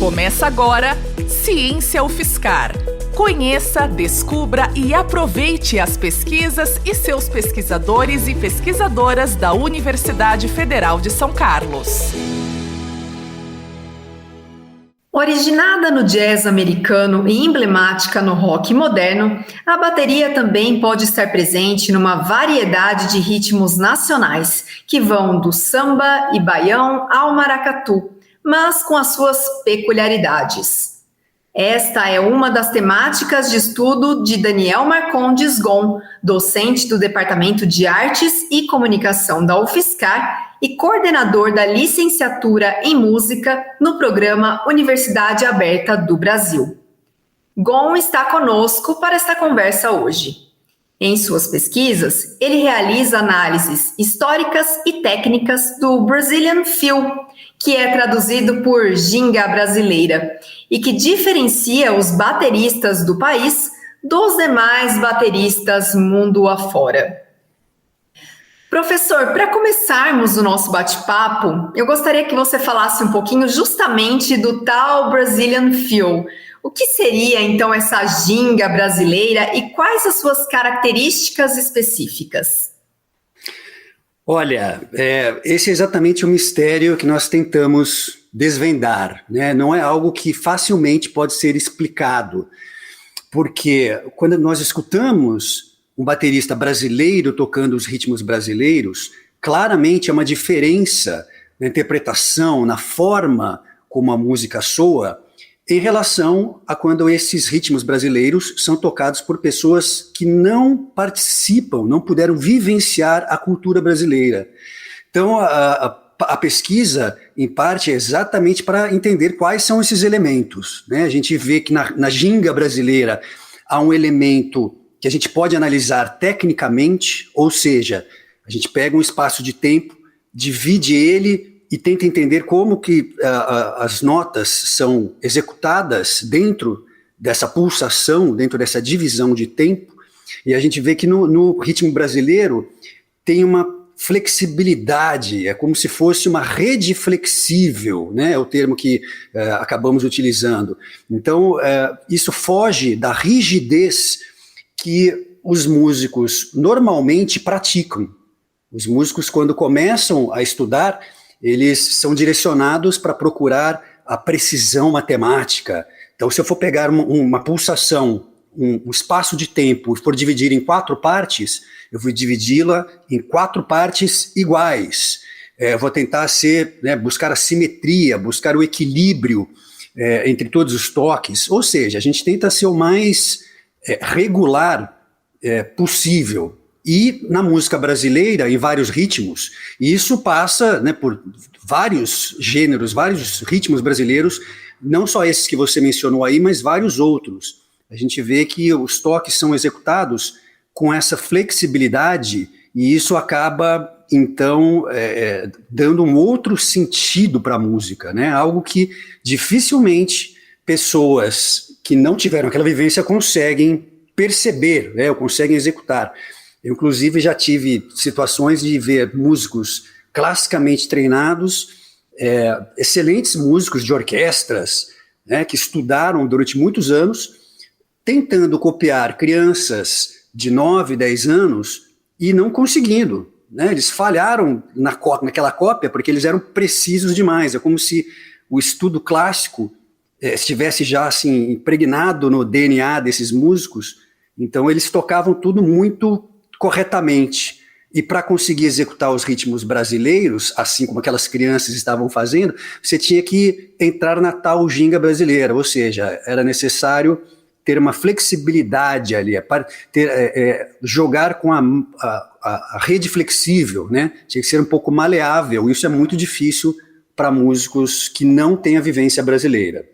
Começa agora Ciência UFSCar. Conheça, descubra e aproveite as pesquisas e seus pesquisadores e pesquisadoras da Universidade Federal de São Carlos. Originada no jazz americano e emblemática no rock moderno, a bateria também pode estar presente numa variedade de ritmos nacionais, que vão do samba e baião ao maracatu, mas com as suas peculiaridades. Esta é uma das temáticas de estudo de Daniel Marcondes Gon, docente do Departamento de Artes e Comunicação da UFSCar e coordenador da licenciatura em música no programa Universidade Aberta do Brasil. Gon está conosco para esta conversa hoje. Em suas pesquisas, ele realiza análises históricas e técnicas do Brazilian Fill, que é traduzido por ginga brasileira, e que diferencia os bateristas do país dos demais bateristas mundo afora. Professor, para começarmos o nosso bate-papo, eu gostaria que você falasse um pouquinho justamente do tal Brazilian Fill. O que seria, então, essa ginga brasileira e quais as suas características específicas? Olha, esse é exatamente o mistério que nós tentamos desvendar, né? Não é algo que facilmente pode ser explicado, porque quando nós escutamos um baterista brasileiro tocando os ritmos brasileiros, claramente é uma diferença na interpretação, na forma como a música soa, em relação a quando esses ritmos brasileiros são tocados por pessoas que não participam, não puderam vivenciar a cultura brasileira. Então, a pesquisa, em parte, é exatamente para entender quais são esses elementos, né? A gente vê que na ginga brasileira há um elemento que a gente pode analisar tecnicamente, ou seja, a gente pega um espaço de tempo, divide ele e tenta entender como que as notas são executadas dentro dessa pulsação, dentro dessa divisão de tempo, e a gente vê que no ritmo brasileiro tem uma flexibilidade, é como se fosse uma rede flexível, né? É o termo que acabamos utilizando. Então, isso foge da rigidez que os músicos normalmente praticam. Os músicos, quando começam a estudar, eles são direcionados para procurar a precisão matemática. Então, se eu for pegar uma pulsação, um espaço de tempo, e for dividir em 4 partes, eu vou dividi-la em 4 partes iguais. Eu vou tentar buscar a simetria, buscar o equilíbrio entre todos os toques. Ou seja, a gente tenta ser o mais regular possível. E na música brasileira, em vários ritmos, e isso passa, né, por vários gêneros, vários ritmos brasileiros, não só esses que você mencionou aí, mas vários outros. A gente vê que os toques são executados com essa flexibilidade e isso acaba, então, dando um outro sentido para a música, né? Algo que dificilmente pessoas que não tiveram aquela vivência conseguem perceber, né, ou conseguem executar. Eu, inclusive, já tive situações de ver músicos classicamente treinados, excelentes músicos de orquestras, né, que estudaram durante muitos anos, tentando copiar crianças de 9, 10 anos e não conseguindo, né? Eles falharam naquela cópia porque eles eram precisos demais. É como se o estudo clássico estivesse já assim, impregnado no DNA desses músicos. Então, eles tocavam tudo muito corretamente. E para conseguir executar os ritmos brasileiros, assim como aquelas crianças estavam fazendo, você tinha que entrar na tal ginga brasileira, ou seja, era necessário ter uma flexibilidade ali, jogar com a rede flexível, né? Tinha que ser um pouco maleável. Isso é muito difícil para músicos que não têm a vivência brasileira.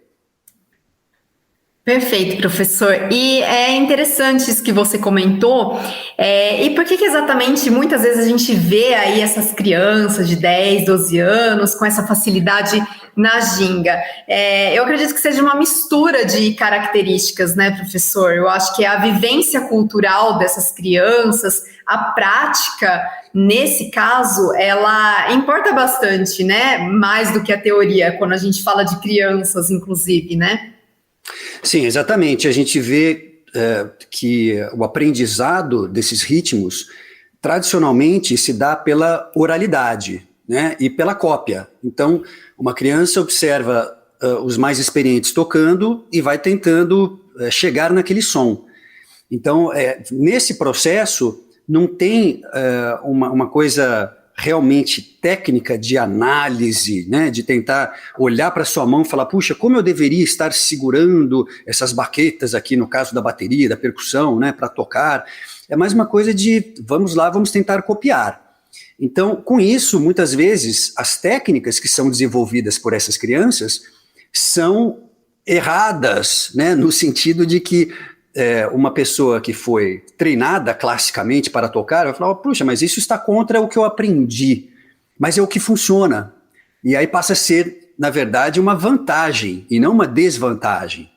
Perfeito, professor. E é interessante isso que você comentou. E por que exatamente muitas vezes a gente vê aí essas crianças de 10, 12 anos com essa facilidade na ginga? Eu acredito que seja uma mistura de características, né, professor? Eu acho que a vivência cultural dessas crianças, a prática, nesse caso, ela importa bastante, né? Mais do que a teoria, quando a gente fala de crianças, inclusive, né? Sim, exatamente. A gente vê que o aprendizado desses ritmos tradicionalmente se dá pela oralidade, né, e pela cópia. Então, uma criança observa os mais experientes tocando e vai tentando chegar naquele som. Então, nesse processo, não tem uma coisa realmente técnica de análise, né, de tentar olhar para sua mão e falar, puxa, como eu deveria estar segurando essas baquetas aqui, no caso da bateria, da percussão, né, para tocar. É mais uma coisa de, vamos lá, vamos tentar copiar. Então, com isso, muitas vezes, as técnicas que são desenvolvidas por essas crianças são erradas, né, no sentido de que uma pessoa que foi treinada classicamente para tocar vai falar, puxa, mas isso está contra o que eu aprendi, mas é o que funciona. E aí passa a ser, na verdade, uma vantagem e não uma desvantagem.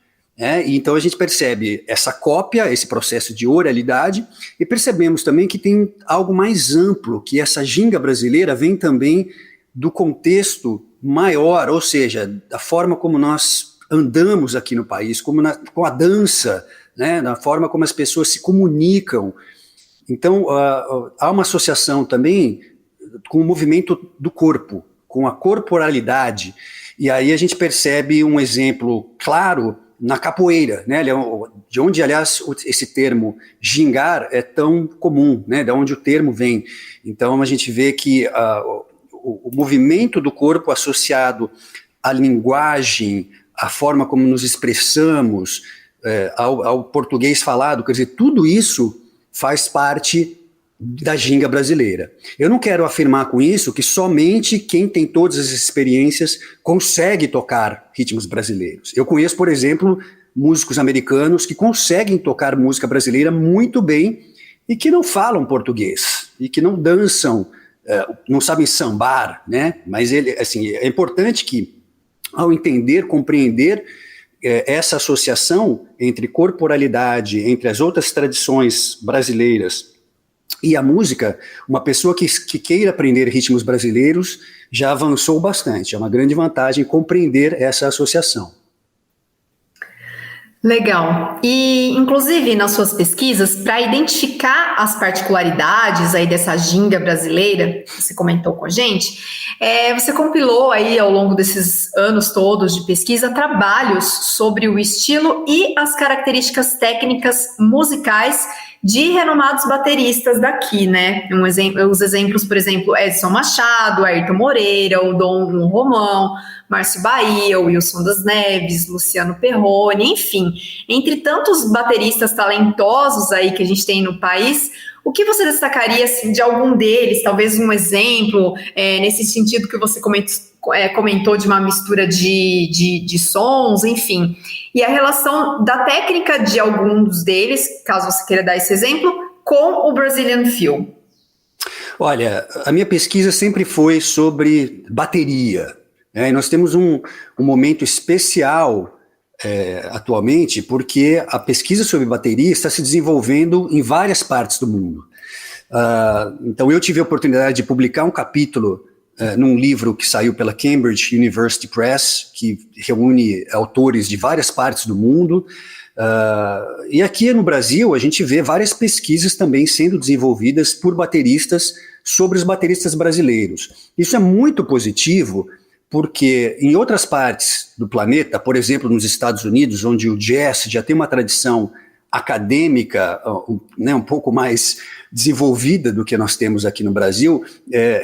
E então a gente percebe essa cópia, esse processo de oralidade, e percebemos também que tem algo mais amplo, que essa ginga brasileira vem também do contexto maior, ou seja, da forma como nós andamos aqui no país, com a dança, né, na forma como as pessoas se comunicam. Então, há uma associação também com o movimento do corpo, com a corporalidade, e aí a gente percebe um exemplo claro na capoeira, né, de onde, aliás, esse termo gingar é tão comum, né, de onde o termo vem. Então, a gente vê que o movimento do corpo associado à linguagem, à forma como nos expressamos, ao português falado, quer dizer, tudo isso faz parte da ginga brasileira. Eu não quero afirmar com isso que somente quem tem todas as experiências consegue tocar ritmos brasileiros. Eu conheço, por exemplo, músicos americanos que conseguem tocar música brasileira muito bem e que não falam português, e que não dançam, não sabem sambar, né? Mas assim, é importante que, ao entender, compreender essa associação entre corporalidade, entre as outras tradições brasileiras e a música, uma pessoa que queira aprender ritmos brasileiros já avançou bastante. É uma grande vantagem compreender essa associação. Legal. E, inclusive, nas suas pesquisas, para identificar as particularidades aí dessa ginga brasileira, que você comentou com a gente, você compilou aí ao longo desses anos todos de pesquisa trabalhos sobre o estilo e as características técnicas musicais de renomados bateristas daqui, né? Os exemplos, por exemplo, Edson Machado, Ayrton Moreira, o Dom Romão, Márcio Bahia, Wilson das Neves, Luciano Perrone, enfim, entre tantos bateristas talentosos aí que a gente tem no país, o que você destacaria assim, de algum deles, talvez um exemplo, nesse sentido que você comentou de uma mistura de sons, enfim, e a relação da técnica de alguns deles, caso você queira dar esse exemplo, com o Brazilian Feel? Olha, a minha pesquisa sempre foi sobre bateria. E nós temos um momento especial atualmente, porque a pesquisa sobre bateria está se desenvolvendo em várias partes do mundo. Então eu tive a oportunidade de publicar um capítulo num livro que saiu pela Cambridge University Press, que reúne autores de várias partes do mundo. E aqui no Brasil a gente vê várias pesquisas também sendo desenvolvidas por bateristas sobre os bateristas brasileiros. Isso é muito positivo, porque em outras partes do planeta, por exemplo, nos Estados Unidos, onde o jazz já tem uma tradição acadêmica, né, um pouco mais desenvolvida do que nós temos aqui no Brasil,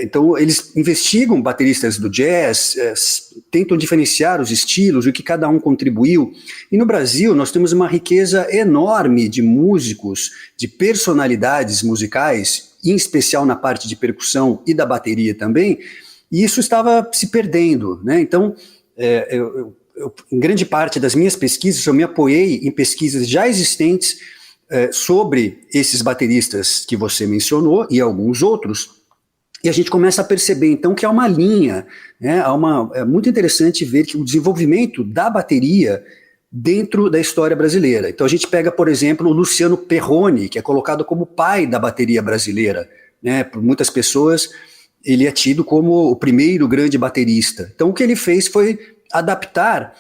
então eles investigam bateristas do jazz, tentam diferenciar os estilos, o que cada um contribuiu, e no Brasil nós temos uma riqueza enorme de músicos, de personalidades musicais, em especial na parte de percussão e da bateria também, e isso estava se perdendo, né? Então, em grande parte das minhas pesquisas, eu me apoiei em pesquisas já existentes sobre esses bateristas que você mencionou e alguns outros, e a gente começa a perceber, então, que há uma linha, né, é muito interessante ver que o desenvolvimento da bateria dentro da história brasileira. Então a gente pega, por exemplo, o Luciano Perrone, que é colocado como pai da bateria brasileira, né? Por muitas pessoas, ele é tido como o primeiro grande baterista. Então o que ele fez foi adaptar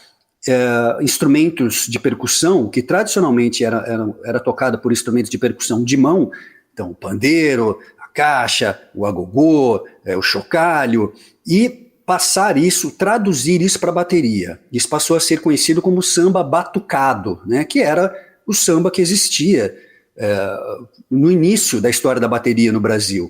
instrumentos de percussão, que tradicionalmente era tocado por instrumentos de percussão de mão, então o pandeiro, a caixa, o agogô, o chocalho, e passar isso, traduzir isso para a bateria. Isso passou a ser conhecido como samba batucado, né, que era o samba que existia no início da história da bateria no Brasil.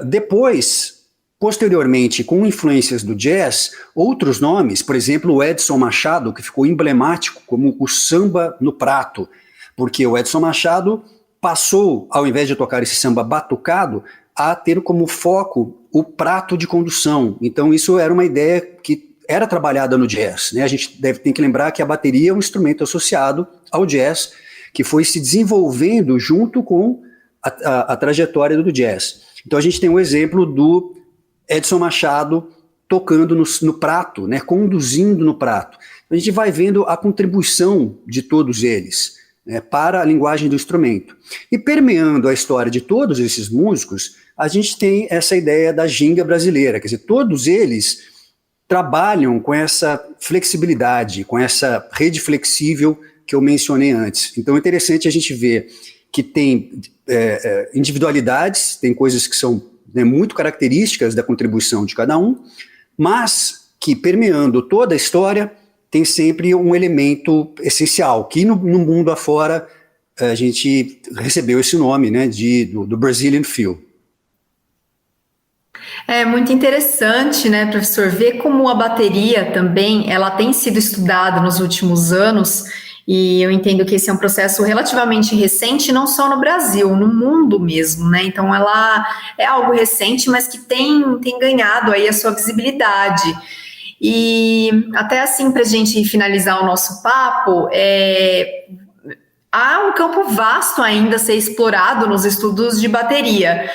Depois, posteriormente, com influências do jazz, outros nomes, por exemplo, o Edson Machado, que ficou emblemático como o samba no prato, porque o Edson Machado passou, ao invés de tocar esse samba batucado, a ter como foco o prato de condução. Então isso era uma ideia que era trabalhada no jazz, né? A gente tem que lembrar que a bateria é um instrumento associado ao jazz, que foi se desenvolvendo junto com a trajetória do jazz. Então a gente tem um exemplo do Edson Machado tocando no prato, né? Conduzindo no prato. A gente vai vendo a contribuição de todos eles, né, para a linguagem do instrumento. E permeando a história de todos esses músicos, a gente tem essa ideia da ginga brasileira, quer dizer, todos eles trabalham com essa flexibilidade, com essa rede flexível que eu mencionei antes. Então é interessante a gente ver que tem individualidades, tem coisas que são, né, muito características da contribuição de cada um, mas que permeando toda a história tem sempre um elemento essencial, que no mundo afora a gente recebeu esse nome, né, do Brazilian Feel. É muito interessante, né, professor, ver como a bateria também, ela tem sido estudada nos últimos anos, e eu entendo que esse é um processo relativamente recente, não só no Brasil, no mundo mesmo, né, então ela é algo recente, mas que tem ganhado aí a sua visibilidade. E até assim, para a gente finalizar o nosso papo, há um campo vasto ainda a ser explorado nos estudos de bateria,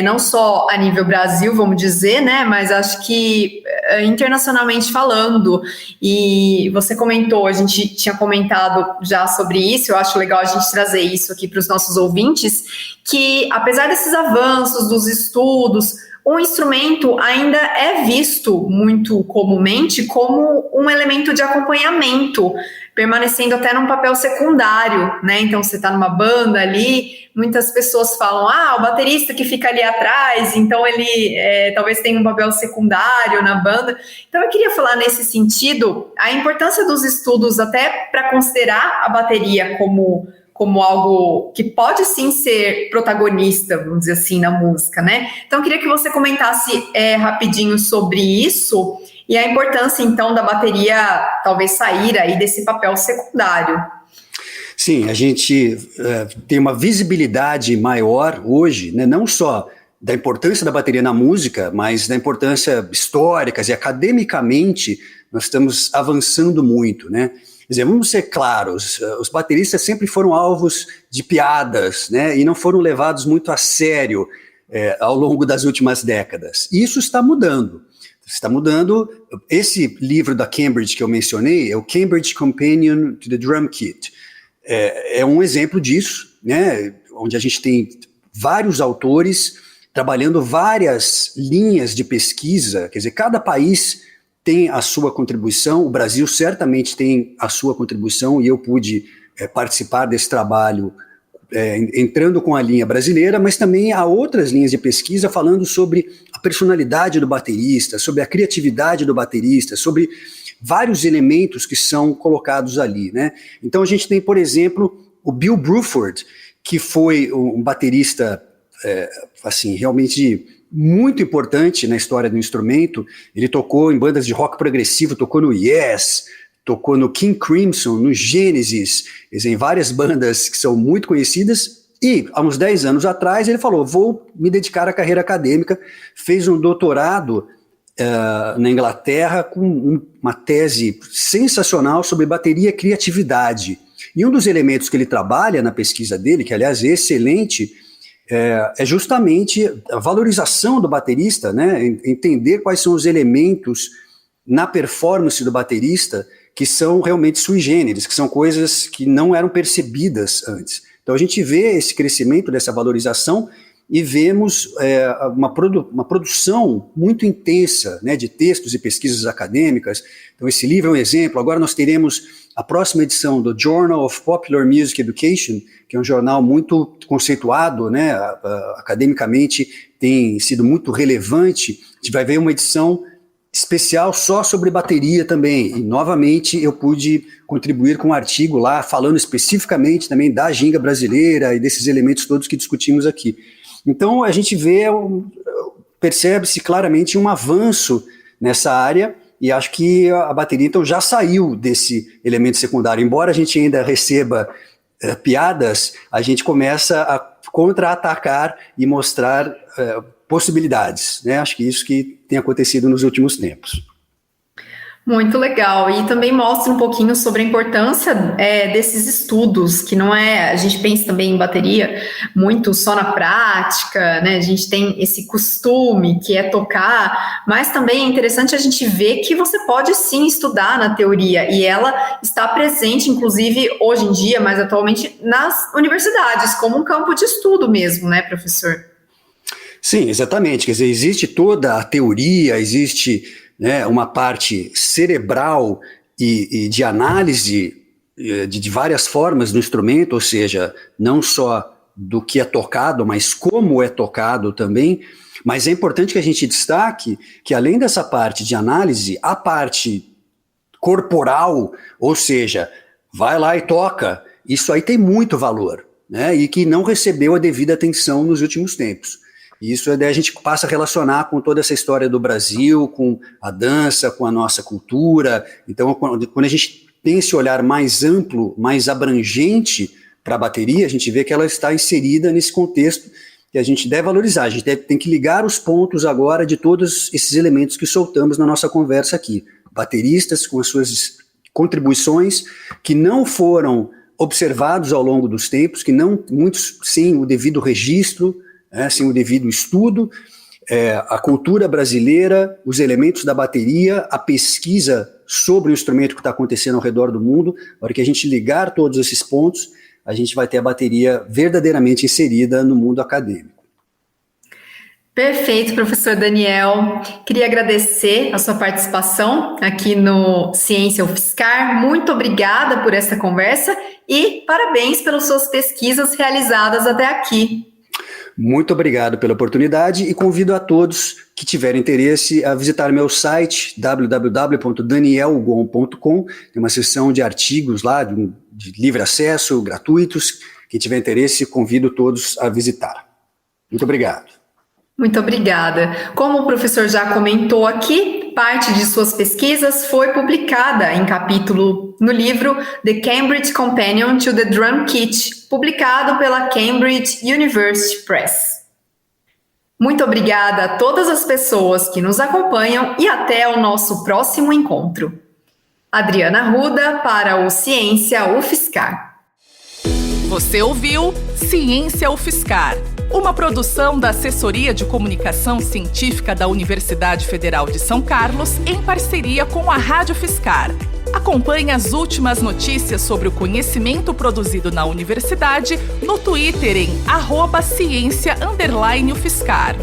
não só a nível Brasil, vamos dizer, né, mas acho que internacionalmente falando, e você comentou, a gente tinha comentado já sobre isso, eu acho legal a gente trazer isso aqui para os nossos ouvintes, que apesar desses avanços dos estudos, o instrumento ainda é visto muito comumente como um elemento de acompanhamento, permanecendo até num papel secundário, né? Então, você está numa banda ali, muitas pessoas falam, o baterista que fica ali atrás, então ele talvez tenha um papel secundário na banda. Então, eu queria falar nesse sentido, a importância dos estudos até para considerar a bateria como algo que pode sim ser protagonista, vamos dizer assim, na música, né? Então, eu queria que você comentasse rapidinho sobre isso e a importância, então, da bateria talvez sair aí desse papel secundário. Sim, a gente tem uma visibilidade maior hoje, né, não só da importância da bateria na música, mas da importância histórica e academicamente nós estamos avançando muito, né? Quer dizer, vamos ser claros, os bateristas sempre foram alvos de piadas, né, e não foram levados muito a sério ao longo das últimas décadas. E isso está mudando. Está mudando. Esse livro da Cambridge que eu mencionei é o Cambridge Companion to the Drum Kit. É um exemplo disso, né, onde a gente tem vários autores trabalhando várias linhas de pesquisa, quer dizer, cada país tem a sua contribuição, o Brasil certamente tem a sua contribuição, e eu pude participar desse trabalho entrando com a linha brasileira, mas também há outras linhas de pesquisa falando sobre a personalidade do baterista, sobre a criatividade do baterista, sobre vários elementos que são colocados ali, né? Então a gente tem, por exemplo, o Bill Bruford, que foi um baterista assim, realmente muito importante na história do instrumento. Ele tocou em bandas de rock progressivo, tocou no Yes, tocou no King Crimson, no Genesis, em várias bandas que são muito conhecidas, e há uns 10 anos atrás ele falou, vou me dedicar à carreira acadêmica, fez um doutorado na Inglaterra com uma tese sensacional sobre bateria e criatividade. E um dos elementos que ele trabalha na pesquisa dele, que aliás é excelente, é justamente a valorização do baterista, né? Entender quais são os elementos na performance do baterista que são realmente sui generis, que são coisas que não eram percebidas antes. Então a gente vê esse crescimento dessa valorização e vemos uma produção muito intensa, né, de textos e pesquisas acadêmicas. Então esse livro é um exemplo. Agora nós teremos a próxima edição do Journal of Popular Music Education, que é um jornal muito conceituado, né, academicamente tem sido muito relevante. A gente vai ver uma edição especial só sobre bateria também, e novamente eu pude contribuir com um artigo lá, falando especificamente também da ginga brasileira e desses elementos todos que discutimos aqui. Então a gente percebe-se claramente um avanço nessa área, e acho que a bateria então já saiu desse elemento secundário. Embora a gente ainda receba piadas, a gente começa a contra-atacar e mostrar possibilidades, né? Acho que isso que tem acontecido nos últimos tempos. Muito legal, e também mostra um pouquinho sobre a importância desses estudos, que não é, a gente pensa também em bateria muito só na prática, né, a gente tem esse costume que é tocar, mas também é interessante a gente ver que você pode sim estudar na teoria, e ela está presente, inclusive, hoje em dia, mas atualmente, nas universidades, como um campo de estudo mesmo, né, professor? Sim, exatamente, quer dizer, existe toda a teoria, existe, né, uma parte cerebral e de análise de várias formas do instrumento, ou seja, não só do que é tocado, mas como é tocado também. Mas é importante que a gente destaque que, além dessa parte de análise, a parte corporal, ou seja, vai lá e toca, isso aí tem muito valor, né, e que não recebeu a devida atenção nos últimos tempos. Isso a gente passa a relacionar com toda essa história do Brasil, com a dança, com a nossa cultura. Então, quando a gente tem esse olhar mais amplo, mais abrangente para a bateria, a gente vê que ela está inserida nesse contexto que a gente deve valorizar. A gente tem que ligar os pontos agora de todos esses elementos que soltamos na nossa conversa aqui. Bateristas com as suas contribuições que não foram observados ao longo dos tempos, que não, muitos sem o devido registro, sem o devido estudo, a cultura brasileira, os elementos da bateria, a pesquisa sobre o instrumento que está acontecendo ao redor do mundo. Na hora que a gente ligar todos esses pontos, a gente vai ter a bateria verdadeiramente inserida no mundo acadêmico. Perfeito, professor Daniel. Queria agradecer a sua participação aqui no Ciência UFSCar. Muito obrigada por essa conversa e parabéns pelas suas pesquisas realizadas até aqui. Muito obrigado pela oportunidade e convido a todos que tiverem interesse a visitar meu site www.danielgon.com. Tem uma seção de artigos lá de livre acesso, gratuitos. Quem tiver interesse, convido todos a visitar. Muito obrigado. Muito obrigada. Como o professor já comentou aqui, parte de suas pesquisas foi publicada em capítulo no livro The Cambridge Companion to the Drum Kit, publicado pela Cambridge University Press. Muito obrigada a todas as pessoas que nos acompanham e até o nosso próximo encontro. Adriana Arruda para o Ciência UFSCar. Você ouviu Ciência UFSCar, uma produção da Assessoria de Comunicação Científica da Universidade Federal de São Carlos, em parceria com a Rádio UFSCar. Acompanhe as últimas notícias sobre o conhecimento produzido na universidade no Twitter em @ciência_UFSCar.